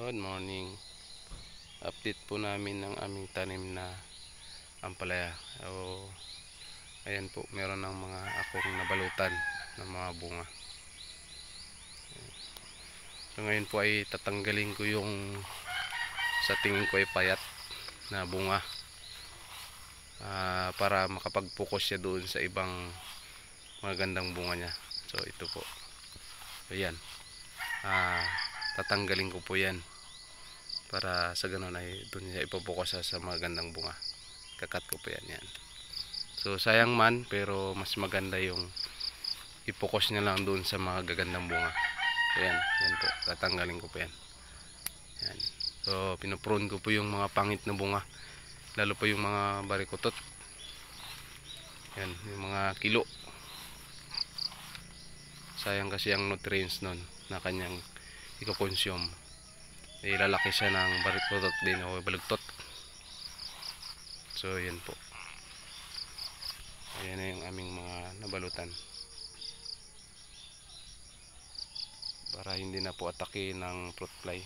Good morning. Update po namin ng aming tanim na ampalaya. Ayan po, meron ng mga akong nabalutan ng mga bunga. So ngayon po ay tatanggalin ko yung sa tingin ko ay payat na bunga para makapag-focus siya doon sa ibang magandang bunga niya. So ito po. So yan. Tatanggalin ko po yan para sa ganun ay doon niya ipopokus sa magandang bunga. Kakat ko po yan. So sayang man, pero mas maganda yung ipokus niya lang doon sa mga gagandang bunga. So yan po, tatanggalin ko po yan. So pinoprune ko po yung mga pangit na bunga, lalo po yung mga barikutot. Yan, yung mga kilo. Sayang kasi ang nutrients nun na kanyang iko-consume. Ilalaki siya ng barikutot din o balugtot. So yan po. Ayan na yung aming mga nabalutan. Para hindi na po atake ng fruit fly.